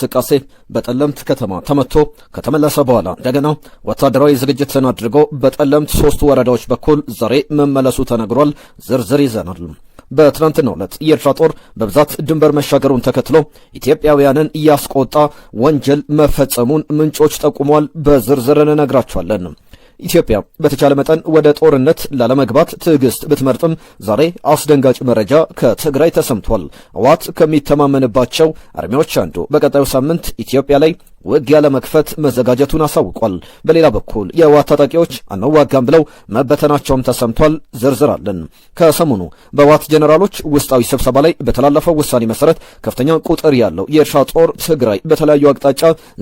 እንቅስቃሴ በጠለምት ከተማ ተመቶ ከተመለሰ በኋላ እንደገና ወታደራዊ ዝግጅትን አድርጎ በጠለምት 3 ወረዳዎች በኩል ዛሬ መመለሱ ተነግሯል። ዝርዝር ይዘናል። በትናንትናው ዕለት የኤርትራ ጦር በብዛት ድንበር መሻገሩን ተከትሎ ኢትዮጵያውያንን ያስቆጣ ወንጀል መፈጸሙን ምንጮች ጠቁመዋል። በዝርዝር እንነግራችኋለን። ኢትዮጵያ በተቻለ መጠን ወደ ጦርነት ላለመግባት ትዕግስት ብትመርጥም ዛሬ አስደንጋጭ መረጃ ከትግራይ ተሰምቷል። ህወሓት ከሚተማመንባቸው አርሚዎች አንዱ በቀጣዩ ሳምንት ኢትዮጵያ ላይ ውጊያ ለመክፈት መዘጋጀቱን አሳውቋል። በሌላ በኩል የህወሓት ታጣቂዎች አንዋጋም ብለው መበተናቸውም ተሰምቷል። ዝርዝር አለን። ከሰሞኑ በህወሓት ጀነራሎች ውስጣዊ ስብሰባ ላይ በተላለፈው ውሳኔ መሰረት ከፍተኛ ቁጥር ያለው የኤርትራ ጦር ትግራይ በተለያዩ አቅጣጫ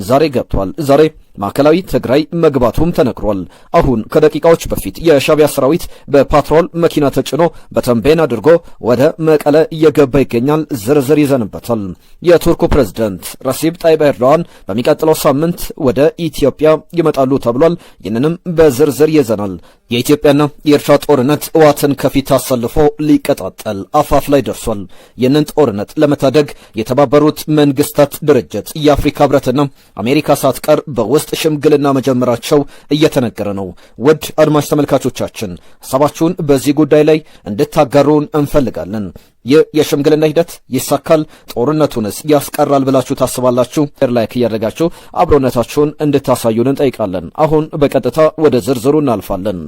ዛሬ ገብቷል። ዛሬ ማዕከላዊ ትግራይ መግባቱም ተነግሯል። አሁን ከደቂቃዎች በፊት የሻዕቢያ ሰራዊት በፓትሮል መኪና ተጭኖ በተንቤን አድርጎ ወደ መቀለ እየገባ ይገኛል። ዝርዝር ይዘንበታል። የቱርኩ ፕሬዝዳንት ረሲብ ጣይብ ኤርዶዋን በሚቀጥለው ሳምንት ወደ ኢትዮጵያ ይመጣሉ ተብሏል። ይህንንም በዝርዝር ይዘናል። የኢትዮጵያና የኤርትራ ጦርነት ህወሓትን ከፊት አሰልፎ ሊቀጣጠል አፋፍ ላይ ደርሷል። ይህንን ጦርነት ለመታደግ የተባበሩት መንግስታት ድርጅት፣ የአፍሪካ ህብረትና አሜሪካ ሳትቀር በውስጥ ሽምግልና መጀመራቸው እየተነገረ ነው። ውድ አድማጭ ተመልካቾቻችን ሐሳባችሁን በዚህ ጉዳይ ላይ እንድታጋሩን እንፈልጋለን። ይህ የሽምግልና ሂደት ይሳካል? ጦርነቱንስ ያስቀራል ብላችሁ ታስባላችሁ? ላይክ እያደረጋችሁ አብሮነታችሁን እንድታሳዩን እንጠይቃለን። አሁን በቀጥታ ወደ ዝርዝሩ እናልፋለን።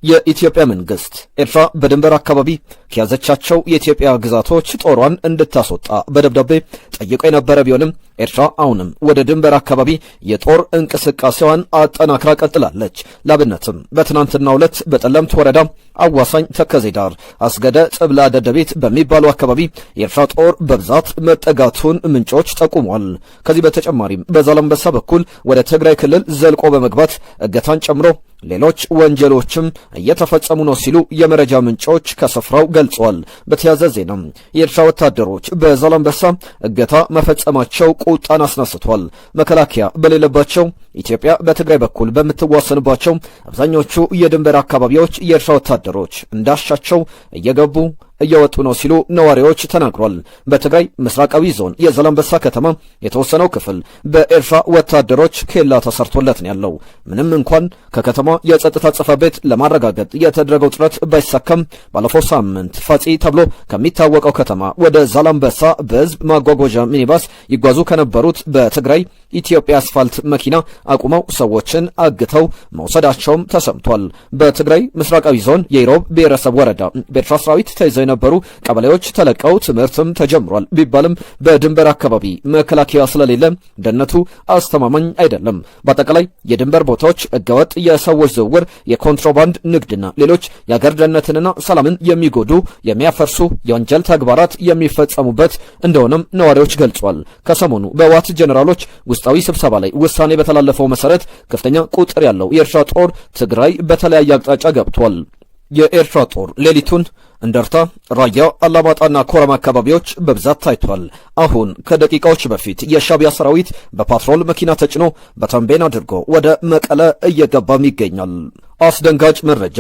የኢትዮጵያ መንግስት ኤርትራ በድንበር አካባቢ ከያዘቻቸው የኢትዮጵያ ግዛቶች ጦሯን እንድታስወጣ በደብዳቤ ጠይቆ የነበረ ቢሆንም ኤርትራ አሁንም ወደ ድንበር አካባቢ የጦር እንቅስቃሴዋን አጠናክራ ቀጥላለች። ላብነትም በትናንትናው ዕለት በጠለምት ወረዳ አዋሳኝ ተከዜ ዳር፣ አስገደ፣ ጥብላ፣ ደደቤት በሚባሉ አካባቢ የኤርትራ ጦር በብዛት መጠጋቱን ምንጮች ጠቁሟል። ከዚህ በተጨማሪም በዛላምበሳ በኩል ወደ ትግራይ ክልል ዘልቆ በመግባት እገታን ጨምሮ ሌሎች ወንጀሎችም እየተፈጸሙ ነው ሲሉ የመረጃ ምንጮች ከስፍራው ገልጸዋል። በተያያዘ ዜና የኤርትራ ወታደሮች በዛላምበሳ እገታ መፈጸማቸው ቁጣን አስነስቷል። መከላከያ በሌለባቸው ኢትዮጵያ በትግራይ በኩል በምትዋሰንባቸው አብዛኞቹ የድንበር አካባቢዎች የኤርትራ ወታደሮች እንዳሻቸው እየገቡ እየወጡ ነው ሲሉ ነዋሪዎች ተናግሯል። በትግራይ ምስራቃዊ ዞን የዛላምበሳ ከተማ የተወሰነው ክፍል በኤርትራ ወታደሮች ኬላ ተሰርቶለት ነው ያለው። ምንም እንኳን ከከተማ የጸጥታ ጽሕፈት ቤት ለማረጋገጥ የተደረገው ጥረት ባይሳካም ባለፈው ሳምንት ፋጺ ተብሎ ከሚታወቀው ከተማ ወደ ዛላምበሳ በህዝብ ማጓጓዣ ሚኒባስ ይጓዙ ከነበሩት በትግራይ ኢትዮጵያ አስፋልት መኪና አቁመው ሰዎችን አግተው መውሰዳቸውም ተሰምቷል። በትግራይ ምስራቃዊ ዞን የኢሮብ ብሔረሰብ ወረዳ በኤርትራ ሰራዊት ተይዘው የነበሩ ቀበሌዎች ተለቀው ትምህርትም ተጀምሯል ቢባልም በድንበር አካባቢ መከላከያ ስለሌለ ደህንነቱ አስተማማኝ አይደለም። በአጠቃላይ የድንበር ቦታዎች ህገወጥ የሰዎች ዝውውር፣ የኮንትሮባንድ ንግድና ሌሎች የአገር ደህንነትንና ሰላምን የሚጎዱ የሚያፈርሱ የወንጀል ተግባራት የሚፈጸሙበት እንደሆነም ነዋሪዎች ገልጿል። ከሰሞኑ በህወሓት ጀነራሎች ውስጣዊ ስብሰባ ላይ ውሳኔ በተላለፈው መሰረት ከፍተኛ ቁጥር ያለው የኤርትራ ጦር ትግራይ በተለያየ አቅጣጫ ገብቷል። የኤርትራ ጦር ሌሊቱን እንደርታ፣ ራያ፣ አላማጣና ኮረም አካባቢዎች በብዛት ታይቷል። አሁን ከደቂቃዎች በፊት የሻዕቢያ ሰራዊት በፓትሮል መኪና ተጭኖ በተንቤን አድርጎ ወደ መቀለ እየገባም ይገኛል። አስደንጋጭ መረጃ።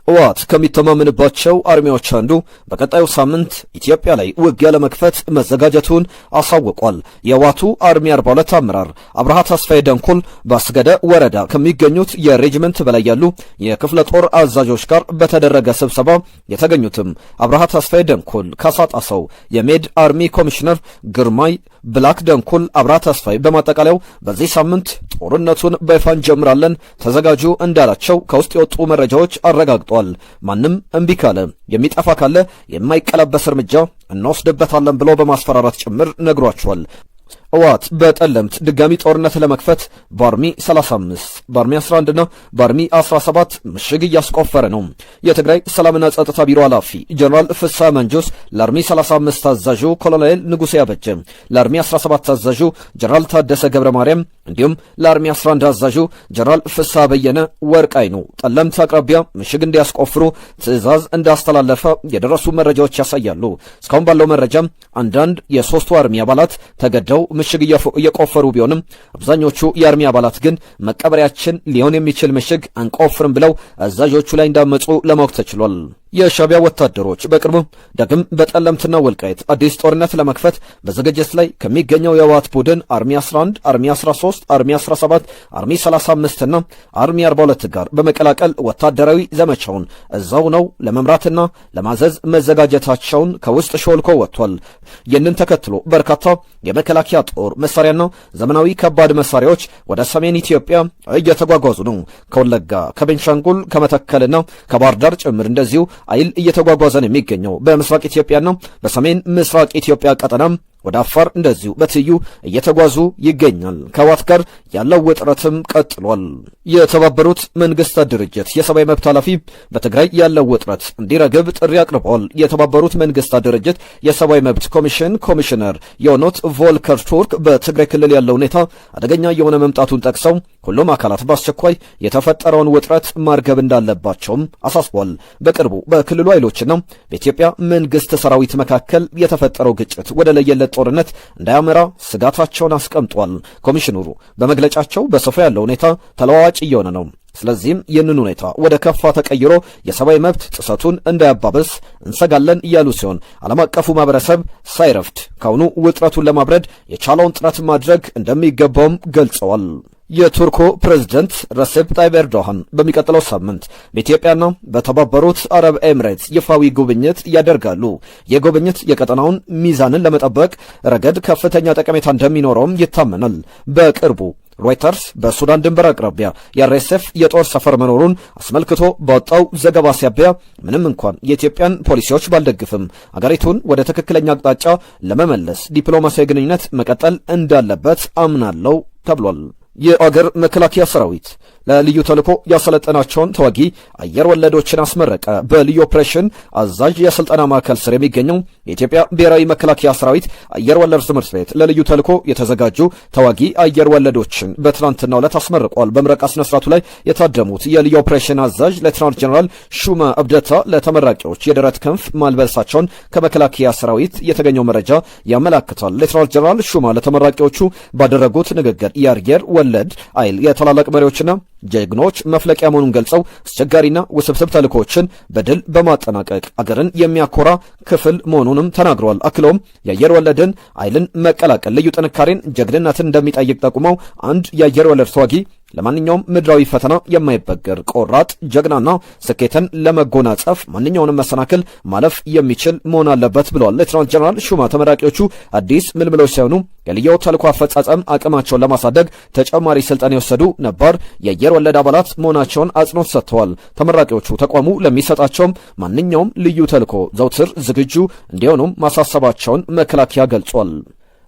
ህወሓት ከሚተማመንባቸው አርሚዎች አንዱ በቀጣዩ ሳምንት ኢትዮጵያ ላይ ውጊያ ለመክፈት መዘጋጀቱን አሳውቋል። የህወሓቱ አርሚ 42 አመራር አብርሃ ተስፋዬ ደንኮል በአስገደ ወረዳ ከሚገኙት የሬጅመንት በላይ ያሉ የክፍለ ጦር አዛዦች ጋር በተደረገ ስብሰባ የተገኙትም አብርሃ ተስፋዬ ደንኮል፣ ካሳጣሰው የሜድ አርሚ ኮሚሽነር ግርማይ ብላክ ደንኮል አብርሃ ተስፋዬ በማጠቃለያው በዚህ ሳምንት ጦርነቱን በይፋ እንጀምራለን ተዘጋጁ እንዳላቸው ከውስጥ የወጡ መረጃዎች አረጋግጧል። ማንም እምቢ ካለ የሚጠፋ ካለ የማይቀለበስ እርምጃ እንወስድበታለን ብሎ በማስፈራራት ጭምር ነግሯቸዋል። ህወሓት በጠለምት ድጋሚ ጦርነት ለመክፈት በአርሚ 35 በአርሚ 11 እና በአርሚ 17 ምሽግ እያስቆፈረ ነው። የትግራይ ሰላምና ጸጥታ ቢሮ ኃላፊ ጀነራል ፍስሐ መንጁስ ለአርሚ 35 አዛዡ ኮሎኔል ንጉሴ ያበጀ፣ ለአርሚ 17 አዛዡ ጀነራል ታደሰ ገብረ ማርያም እንዲሁም ለአርሚ 11 አዛዡ ጀነራል ፍስሐ በየነ ወርቃይኑ ጠለምት አቅራቢያ ምሽግ እንዲያስቆፍሩ ትዕዛዝ እንዳስተላለፈ የደረሱ መረጃዎች ያሳያሉ። እስካሁን ባለው መረጃም አንዳንድ የሶስቱ አርሚ አባላት ተገደው ምሽግ እየቆፈሩ ቢሆንም አብዛኞቹ የአርሚ አባላት ግን መቀበሪያችን ሊሆን የሚችል ምሽግ አንቆፍርም ብለው አዛዦቹ ላይ እንዳመጹ ለማወቅ ተችሏል። የሻዕቢያ ወታደሮች በቅርቡ ዳግም በጠለምትና ወልቃይት አዲስ ጦርነት ለመክፈት በዝግጅት ላይ ከሚገኘው የህወሓት ቡድን አርሚ 11፣ አርሚ 13፣ አርሚ 17፣ አርሚ 35 እና አርሚ 42 ጋር በመቀላቀል ወታደራዊ ዘመቻውን እዛው ነው ለመምራትና ለማዘዝ መዘጋጀታቸውን ከውስጥ ሾልኮ ወጥቷል። ይህንን ተከትሎ በርካታ የመከላከያ ጦር መሳሪያና ዘመናዊ ከባድ መሳሪያዎች ወደ ሰሜን ኢትዮጵያ እየተጓጓዙ ነው። ከወለጋ፣ ከቤንሻንጉል፣ ከመተከልና ከባህር ዳር ጭምር እንደዚሁ አይል እየተጓጓዘ ነው የሚገኘው። በምስራቅ ኢትዮጵያና በሰሜን ምስራቅ ኢትዮጵያ ቀጠናም ወደ አፋር እንደዚሁ በትዩ እየተጓዙ ይገኛል። ከህወሓት ጋር ያለው ውጥረትም ቀጥሏል። የተባበሩት መንግስታት ድርጅት የሰብአዊ መብት ኃላፊ በትግራይ ያለው ውጥረት እንዲረግብ ጥሪ አቅርበዋል። የተባበሩት መንግስታት ድርጅት የሰብአዊ መብት ኮሚሽን ኮሚሽነር የሆኑት ቮልከር ቱርክ በትግራይ ክልል ያለው ሁኔታ አደገኛ የሆነ መምጣቱን ጠቅሰው ሁሉም አካላት በአስቸኳይ የተፈጠረውን ውጥረት ማርገብ እንዳለባቸውም አሳስቧል። በቅርቡ በክልሉ ኃይሎችና በኢትዮጵያ መንግስት ሰራዊት መካከል የተፈጠረው ግጭት ወደ ለየለት ጦርነት እንዳያመራ ስጋታቸውን አስቀምጧል። ኮሚሽነሩ በመግለጫቸው በስፍራ ያለው ሁኔታ ተለዋዋጭ እየሆነ ነው፣ ስለዚህም ይህንን ሁኔታ ወደ ከፋ ተቀይሮ የሰብአዊ መብት ጥሰቱን እንዳያባብስ እንሰጋለን እያሉ ሲሆን ዓለም አቀፉ ማህበረሰብ ሳይረፍድ ካሁኑ ውጥረቱን ለማብረድ የቻለውን ጥረት ማድረግ እንደሚገባውም ገልጸዋል። የቱርኩ ፕሬዝደንት ረሴፕ ታይብ ኤርዶሃን በሚቀጥለው ሳምንት በኢትዮጵያና በተባበሩት አረብ ኤምሬትስ ይፋዊ ጉብኝት ያደርጋሉ። የጉብኝት የቀጠናውን ሚዛንን ለመጠበቅ ረገድ ከፍተኛ ጠቀሜታ እንደሚኖረውም ይታመናል። በቅርቡ ሮይተርስ በሱዳን ድንበር አቅራቢያ የአርኤስኤፍ የጦር ሰፈር መኖሩን አስመልክቶ ባወጣው ዘገባ ሲያበያ ምንም እንኳን የኢትዮጵያን ፖሊሲዎች ባልደግፍም አገሪቱን ወደ ትክክለኛ አቅጣጫ ለመመለስ ዲፕሎማሲያዊ ግንኙነት መቀጠል እንዳለበት አምናለው ተብሏል። የአገር መከላከያ ሰራዊት ለልዩ ተልዕኮ ያሰለጠናቸውን ተዋጊ አየር ወለዶችን አስመረቀ። በልዩ ኦፕሬሽን አዛዥ የስልጠና ማዕከል ስር የሚገኘው የኢትዮጵያ ብሔራዊ መከላከያ ሰራዊት አየር ወለድ ትምህርት ቤት ለልዩ ተልዕኮ የተዘጋጁ ተዋጊ አየር ወለዶችን በትናንትናው ዕለት አስመርቋል። በምረቃ ስነ ስርዓቱ ላይ የታደሙት የልዩ ኦፕሬሽን አዛዥ ሌተናንት ጀነራል ሹማ አብደታ ለተመራቂዎች የደረት ክንፍ ማልበሳቸውን ከመከላከያ ሰራዊት የተገኘው መረጃ ያመላክታል። ሌተናንት ጀነራል ሹማ ለተመራቂዎቹ ባደረጉት ንግግር የአየር ወለድ አይል የታላላቅ መሪዎችና ጀግኖች መፍለቂያ መሆኑን ገልጸው አስቸጋሪና ውስብስብ ተልእኮችን በድል በማጠናቀቅ አገርን የሚያኮራ ክፍል መሆኑንም ተናግረዋል። አክለውም የአየር ወለድን አይልን መቀላቀል ልዩ ጥንካሬን፣ ጀግንነትን እንደሚጠይቅ ጠቁመው አንድ የአየር ወለድ ተዋጊ ለማንኛውም ምድራዊ ፈተና የማይበገር ቆራጥ ጀግናና ስኬትን ለመጎናጸፍ ማንኛውንም መሰናክል ማለፍ የሚችል መሆን አለበት ብለዋል። ሌተናንት ጀነራል ሹማ ተመራቂዎቹ አዲስ ምልምሎች ሳይሆኑ የልዩ ተልዕኮ አፈጻጸም አቅማቸውን ለማሳደግ ተጨማሪ ስልጠና የወሰዱ ነባር የአየር ወለድ አባላት መሆናቸውን አጽንኦት ሰጥተዋል። ተመራቂዎቹ ተቋሙ ለሚሰጣቸውም ማንኛውም ልዩ ተልዕኮ ዘውትር ዝግጁ እንዲሆኑም ማሳሰባቸውን መከላከያ ገልጿል።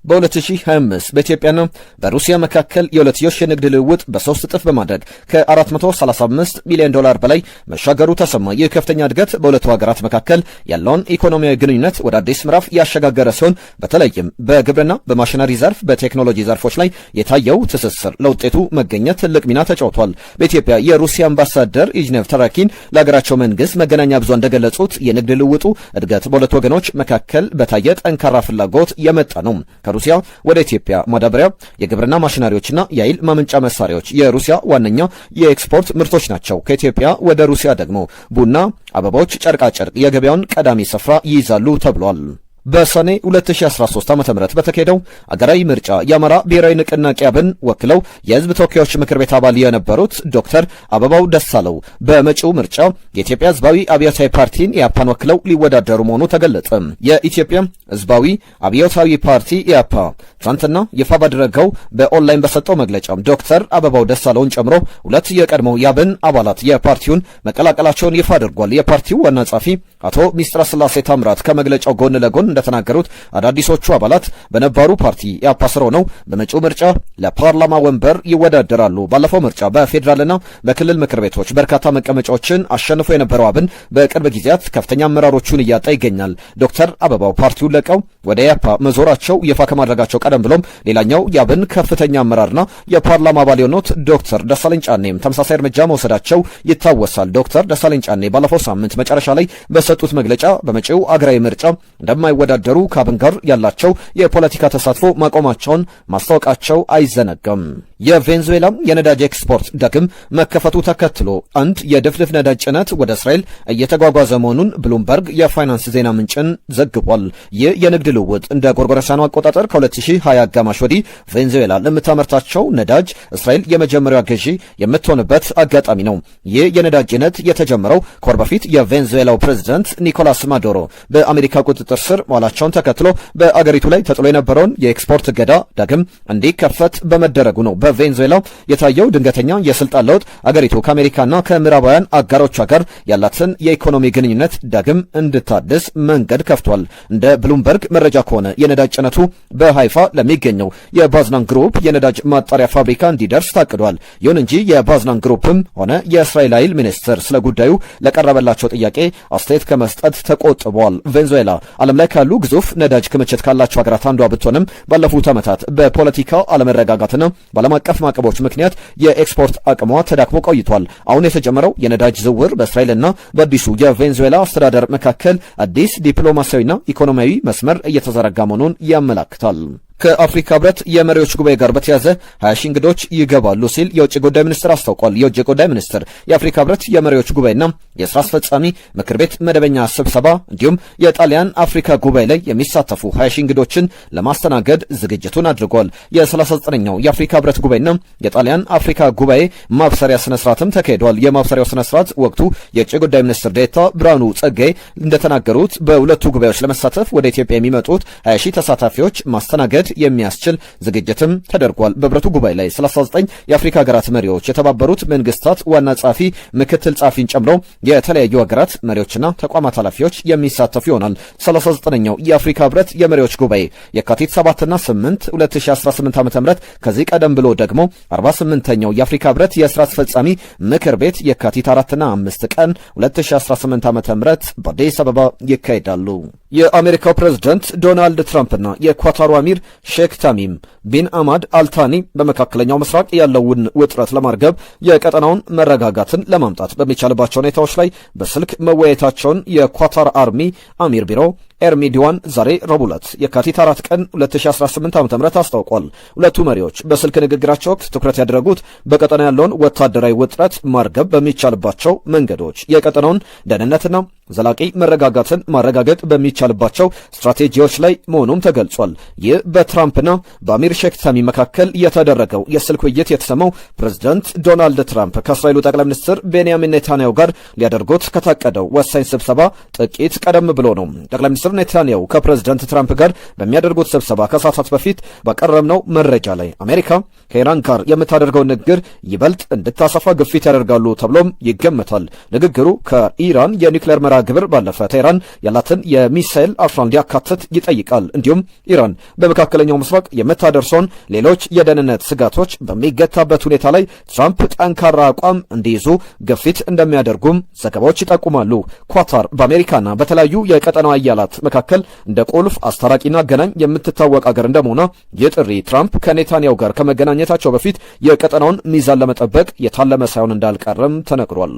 በ2025 በኢትዮጵያና በሩሲያ መካከል የሁለትዮሽ የንግድ ልውውጥ በ3 እጥፍ በማድረግ ከ435 ሚሊዮን ዶላር በላይ መሻገሩ ተሰማ። ይህ ከፍተኛ እድገት በሁለቱ ሀገራት መካከል ያለውን ኢኮኖሚያዊ ግንኙነት ወደ አዲስ ምዕራፍ ያሸጋገረ ሲሆን በተለይም በግብርና፣ በማሽነሪ ዘርፍ፣ በቴክኖሎጂ ዘርፎች ላይ የታየው ትስስር ለውጤቱ መገኘት ትልቅ ሚና ተጫውቷል። በኢትዮጵያ የሩሲያ አምባሳደር ኢጅኔቭ ተራኪን ለሀገራቸው መንግስት መገናኛ ብዙሃን እንደገለጹት የንግድ ልውውጡ እድገት በሁለቱ ወገኖች መካከል በታየ ጠንካራ ፍላጎት የመጣ ነው። ከሩሲያ ወደ ኢትዮጵያ ማዳበሪያ፣ የግብርና ማሽነሪዎችና የኃይል ማመንጫ መሳሪያዎች የሩሲያ ዋነኛ የኤክስፖርት ምርቶች ናቸው። ከኢትዮጵያ ወደ ሩሲያ ደግሞ ቡና፣ አበባዎች፣ ጨርቃጨርቅ የገበያውን ቀዳሚ ስፍራ ይይዛሉ ተብሏል። በሰኔ 2013 ዓ.ም በተካሄደው አገራዊ ምርጫ የአማራ ብሔራዊ ንቅናቄ አብን ወክለው የህዝብ ተወካዮች ምክር ቤት አባል የነበሩት ዶክተር አበባው ደሳለው በመጪው ምርጫ የኢትዮጵያ ህዝባዊ አብዮታዊ ፓርቲን ኢያፓን ወክለው ሊወዳደሩ መሆኑ ተገለጸ። የኢትዮጵያ ህዝባዊ አብዮታዊ ፓርቲ ኢያፓ ትናንትና ይፋ ባደረገው በኦንላይን በሰጠው መግለጫ ዶክተር አበባው ደሳለውን ጨምሮ ሁለት የቀድሞው የአብን አባላት የፓርቲውን መቀላቀላቸውን ይፋ አድርጓል። የፓርቲው ዋና ጸሐፊ አቶ ሚስጥረ ስላሴ ታምራት ከመግለጫው ጎን ለጎን እንደተናገሩት አዳዲሶቹ አባላት በነባሩ ፓርቲ ኢያፓ ስር ሆነው በመጪው ምርጫ ለፓርላማ ወንበር ይወዳደራሉ። ባለፈው ምርጫ በፌዴራልና በክልል ምክር ቤቶች በርካታ መቀመጫዎችን አሸንፎ የነበረው አብን በቅርብ ጊዜያት ከፍተኛ አመራሮቹን እያጣ ይገኛል። ዶክተር አበባው ፓርቲውን ለቀው ወደ ኢያፓ መዞራቸው ይፋ ከማድረጋቸው ቀደም ብሎም ሌላኛው የአብን ከፍተኛ አመራርና የፓርላማ አባል የሆኑት ዶክተር ደሳለኝ ጫኔም ተመሳሳይ እርምጃ መውሰዳቸው ይታወሳል። ዶክተር ደሳለኝ ጫኔ ባለፈው ሳምንት መጨረሻ ላይ በሰጡት መግለጫ በመጪው አገራዊ ምርጫ እንደማይወዳደሩ ከሚወዳደሩ ከአብን ጋር ያላቸው የፖለቲካ ተሳትፎ ማቆማቸውን ማስታወቃቸው አይዘነጋም። የቬንዙዌላ የነዳጅ ኤክስፖርት ዳግም መከፈቱ ተከትሎ አንድ የድፍድፍ ነዳጅ ጭነት ወደ እስራኤል እየተጓጓዘ መሆኑን ብሉምበርግ የፋይናንስ ዜና ምንጭን ዘግቧል። ይህ የንግድ ልውውጥ እንደ ጎርጎሮሳውያኑ አቆጣጠር ከ2020 አጋማሽ ወዲህ ቬንዙዌላ ለምታመርታቸው ነዳጅ እስራኤል የመጀመሪያ ገዢ የምትሆንበት አጋጣሚ ነው። ይህ የነዳጅ ጭነት የተጀመረው ከወር በፊት የቬንዙዌላው ፕሬዝዳንት ኒኮላስ ማዱሮ በአሜሪካ ቁጥጥር ስር መዋላቸውን ተከትሎ በአገሪቱ ላይ ተጥሎ የነበረውን የኤክስፖርት እገዳ ዳግም እንዲከፈት በመደረጉ ነው። በቬንዙዌላ የታየው ድንገተኛ የስልጣን ለውጥ አገሪቱ ከአሜሪካና ከምዕራባውያን አጋሮቿ ጋር ያላትን የኢኮኖሚ ግንኙነት ዳግም እንድታድስ መንገድ ከፍቷል። እንደ ብሉምበርግ መረጃ ከሆነ የነዳጅ ጭነቱ በሃይፋ ለሚገኘው የባዝናን ግሩፕ የነዳጅ ማጣሪያ ፋብሪካ እንዲደርስ ታቅዷል። ይሁን እንጂ የባዝናን ግሩፕም ሆነ የእስራኤል ኃይል ሚኒስትር ስለ ጉዳዩ ለቀረበላቸው ጥያቄ አስተያየት ከመስጠት ተቆጥበዋል። ቬንዙዌላ ዓለም ላይ ካሉ ግዙፍ ነዳጅ ክምችት ካላቸው ሀገራት አንዷ ብትሆንም ባለፉት ዓመታት በፖለቲካ አለመረጋጋትና በዓለም አቀፍ ማዕቀቦች ምክንያት የኤክስፖርት አቅሟ ተዳክሞ ቆይቷል። አሁን የተጀመረው የነዳጅ ዝውውር በእስራኤልና በአዲሱ የቬንዙዌላ አስተዳደር መካከል አዲስ ዲፕሎማሲያዊና ኢኮኖሚያዊ መስመር እየተዘረጋ መሆኑን ያመላክታል። ከአፍሪካ ህብረት የመሪዎች ጉባኤ ጋር በተያዘ 20 ሺህ እንግዶች ይገባሉ ሲል የውጭ ጉዳይ ሚኒስትር አስታውቋል። የውጭ ጉዳይ ሚኒስትር የአፍሪካ ህብረት የመሪዎች ጉባኤና የስራ አስፈጻሚ ምክር ቤት መደበኛ ስብሰባ እንዲሁም የጣሊያን አፍሪካ ጉባኤ ላይ የሚሳተፉ 20 ሺህ እንግዶችን ለማስተናገድ ዝግጅቱን አድርጓል። የ39ኛው የአፍሪካ ህብረት ጉባኤና የጣሊያን አፍሪካ ጉባኤ ማብሰሪያ ስነ ስርዓትም ተካሂዷል። የማብሰሪያው ስነ ስርዓት ወቅቱ የውጭ ጉዳይ ሚኒስትር ዴኤታ ብርሃኑ ጸጋዬ እንደተናገሩት በሁለቱ ጉባኤዎች ለመሳተፍ ወደ ኢትዮጵያ የሚመጡት 20 ሺህ ተሳታፊዎች ማስተናገድ የሚያስችል ዝግጅትም ተደርጓል። በህብረቱ ጉባኤ ላይ 39 የአፍሪካ ሀገራት መሪዎች፣ የተባበሩት መንግስታት ዋና ጸሐፊ፣ ምክትል ጸሐፊን ጨምሮ የተለያዩ ሀገራት መሪዎችና ተቋማት ኃላፊዎች የሚሳተፉ ይሆናል። 39ኛው የአፍሪካ ህብረት የመሪዎች ጉባኤ የካቲት 7ና 8 2018 ዓ.ም ከዚህ ቀደም ብሎ ደግሞ 48ኛው የአፍሪካ ህብረት የስራ አስፈጻሚ ምክር ቤት የካቲት 4ና 5 ቀን 2018 ዓ.ም በአዲስ አበባ ይካሄዳሉ። የአሜሪካው ፕሬዝዳንት ዶናልድ ትራምፕና የኳታሩ አሚር ሼክ ታሚም ቢን አማድ አልታኒ በመካከለኛው ምስራቅ ያለውን ውጥረት ለማርገብ የቀጠናውን መረጋጋትን ለማምጣት በሚቻልባቸው ሁኔታዎች ላይ በስልክ መወያየታቸውን የኳታር አርሚ አሚር ቢሮ ኤርሚዲዋን ዛሬ ረቡዕ ዕለት የካቲት 4 ቀን 2018 ዓ.ም አስታውቋል። ሁለቱ መሪዎች በስልክ ንግግራቸው ወቅት ትኩረት ያደረጉት በቀጠና ያለውን ወታደራዊ ውጥረት ማርገብ በሚቻልባቸው መንገዶች፣ የቀጠናውን ደህንነትና ዘላቂ መረጋጋትን ማረጋገጥ በሚቻልባቸው ስትራቴጂዎች ላይ መሆኑም ተገልጿል። ይህ በትራምፕና በአሚር ሼክ ታሚም መካከል የተደረገው የስልክ ውይይት የተሰማው ፕሬዝዳንት ዶናልድ ትራምፕ ከእስራኤሉ ጠቅላይ ሚኒስትር ቤንያሚን ኔታንያሁ ጋር ሊያደርጉት ከታቀደው ወሳኝ ስብሰባ ጥቂት ቀደም ብሎ ነው። ጠቅላይ ሚኒስትር ኔታንያሁ ከፕሬዝዳንት ትራምፕ ጋር በሚያደርጉት ስብሰባ ከሰዓታት በፊት ባቀረብነው መረጃ ላይ አሜሪካ ከኢራን ጋር የምታደርገውን ንግግር ይበልጥ እንድታሰፋ ግፊት ያደርጋሉ ተብሎም ይገመታል። ንግግሩ ከኢራን የኒውክሌር መርሃ ግብር ባለፈ ቴህራን ያላትን የሚሳኤል አርሰናል እንዲያካትት ይጠይቃል። እንዲሁም ኢራን በመካከለኛው ምስራቅ የምታደርሰውን ሌሎች የደህንነት ስጋቶች በሚገታበት ሁኔታ ላይ ትራምፕ ጠንካራ አቋም እንዲይዙ ግፊት እንደሚያደርጉም ዘገባዎች ይጠቁማሉ። ኳታር በአሜሪካና በተለያዩ የቀጠናው አያላት መካከል እንደ ቁልፍ አስታራቂና አገናኝ የምትታወቅ አገር እንደመሆኗ ይህ ጥሪ ትራምፕ ከኔታንያሁ ጋር ከመገናኘታቸው በፊት የቀጠናውን ሚዛን ለመጠበቅ የታለመ ሳይሆን እንዳልቀረም ተነግሯል።